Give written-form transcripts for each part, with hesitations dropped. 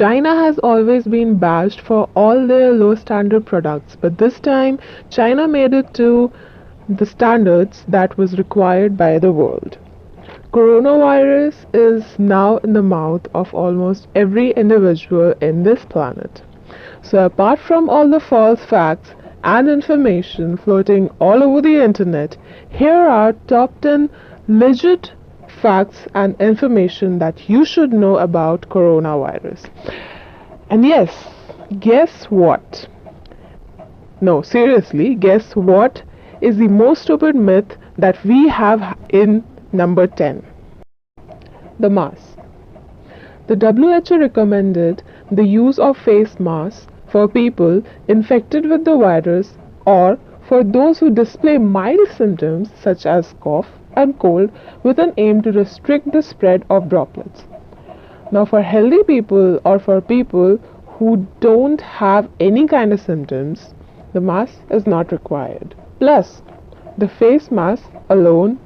China has always been bashed for all their low standard products, but this time China made it to the standards that was required by the world. Coronavirus is now in the mouth of almost every individual in this planet. So apart from all the false facts and information floating all over the internet, here are top 10 legit facts and information that you should know about coronavirus. And yes, guess what? No, seriously, guess what is the most stupid myth that we have in number 10? The mask. The WHO recommended the use of face masks for people infected with the virus or for those who display mild symptoms such as cough and cold with an aim to restrict the spread of droplets. Now for healthy people or for people who don't have any kind of symptoms, the mask is not required. Plus, the face mask alone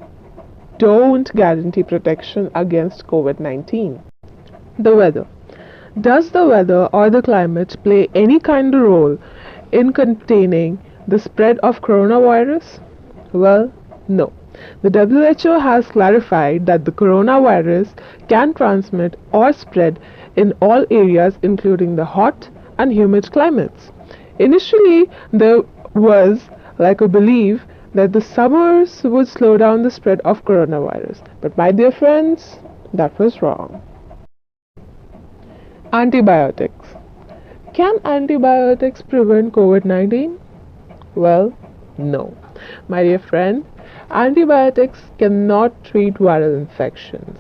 don't guarantee protection against COVID-19. The weather. Does the weather or the climate play any kind of role in containing the spread of coronavirus? Well, no. The WHO has clarified that the coronavirus can transmit or spread in all areas including the hot and humid climates. Initially, there was like a belief that the summers would slow down the spread of coronavirus. But my dear friends, that was wrong. Antibiotics. Can antibiotics prevent COVID-19? Well, no. My dear friend, antibiotics cannot treat viral infections.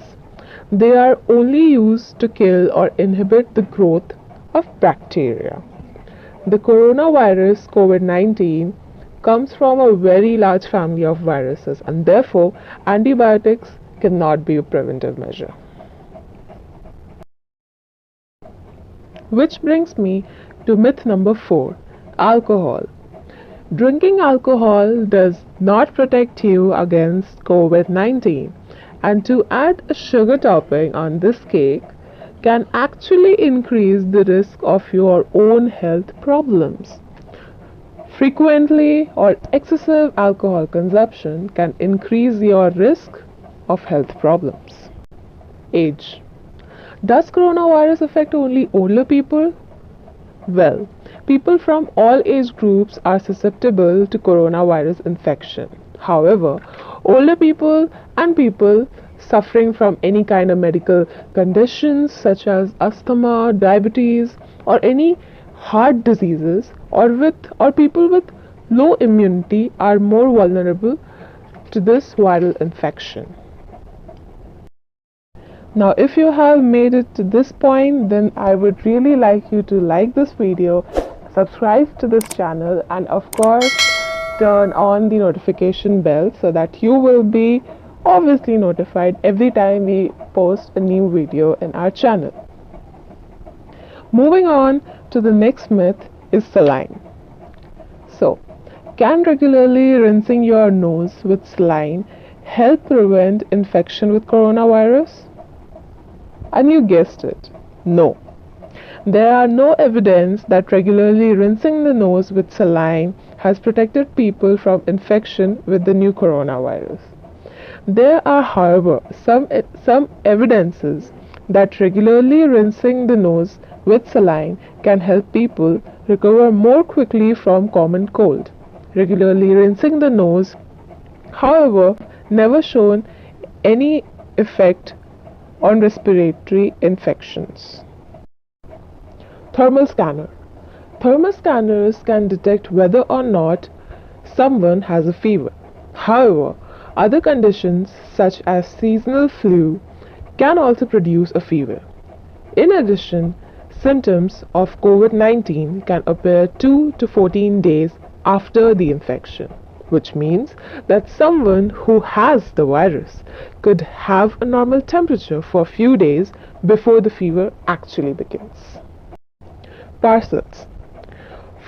They are only used to kill or inhibit the growth of bacteria. The coronavirus COVID-19 comes from a very large family of viruses, and therefore antibiotics cannot be a preventive measure. Which brings me to myth number 4, alcohol. Drinking alcohol does not protect you against COVID-19, and to add a sugar topping on this cake can actually increase the risk of your own health problems. Frequently or excessive alcohol consumption can increase your risk of health problems. Age. Does coronavirus affect only older people? Well, people from all age groups are susceptible to coronavirus infection. However, older people and people suffering from any kind of medical conditions such as asthma, diabetes, or any heart diseases or people with low immunity are more vulnerable to this viral infection. Now if you have made it to this point, then I would really like you to like this video, subscribe to this channel, and of course turn on the notification bell so that you will be obviously notified every time we post a new video in our channel. Moving on to the next myth is saline. So, can regularly rinsing your nose with saline help prevent infection with coronavirus? And you guessed it, no. There are no evidence that regularly rinsing the nose with saline has protected people from infection with the new coronavirus. There are, however, some evidences that regularly rinsing the nose with saline can help people recover more quickly from common cold. Regularly rinsing the nose, however, never shown any effect on respiratory infections. Thermal scanner. Thermal scanners can detect whether or not someone has a fever. However, other conditions such as seasonal flu can also produce a fever. In addition, symptoms of COVID-19 can appear 2 to 14 days after the infection, which means that someone who has the virus could have a normal temperature for a few days before the fever actually begins. Parcels.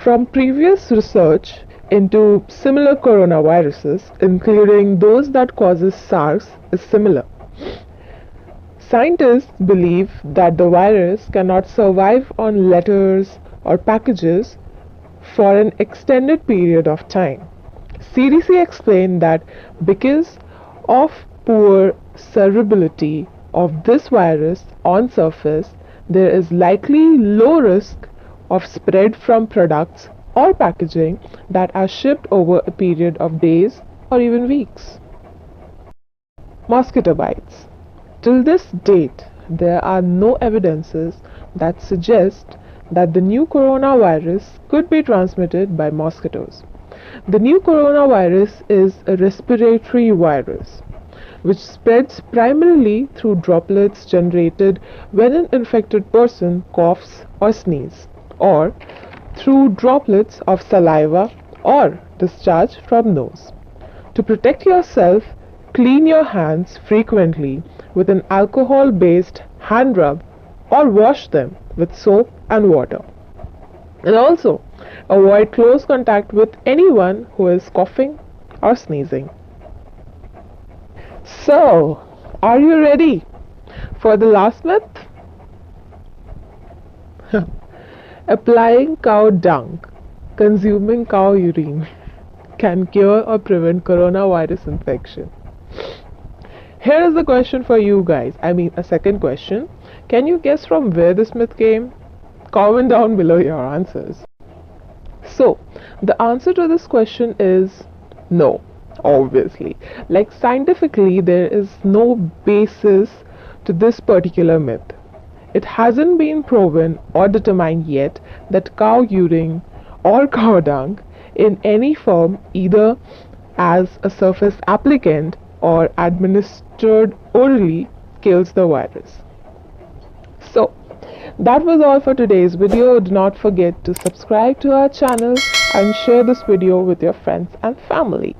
From previous research into similar coronaviruses, including those that causes SARS, is similar. Scientists believe that the virus cannot survive on letters or packages for an extended period of time. CDC explained that because of poor solubility of this virus on surface, there is likely low risk of spread from products or packaging that are shipped over a period of days or even weeks. Mosquito bites. Till this date, there are no evidences that suggest that the new coronavirus could be transmitted by mosquitoes. The new coronavirus is a respiratory virus which spreads primarily through droplets generated when an infected person coughs or sneezes, or through droplets of saliva or discharge from nose. To protect yourself, clean your hands frequently with an alcohol-based hand rub or wash them with soap and water. And also, avoid close contact with anyone who is coughing or sneezing. So, are you ready for the last myth? Applying cow dung, consuming cow urine can cure or prevent coronavirus infection. Here is the question for you guys. A second question. Can you guess from where this myth came? Comment down below your answers. So, the answer to this question is no, obviously. Like scientifically, there is no basis to this particular myth. It hasn't been proven or determined yet that cow urine or cow dung in any form, either as a surface applicant or administered orally, kills the virus. So, that was all for today's video. Do not forget to subscribe to our channel and share this video with your friends and family.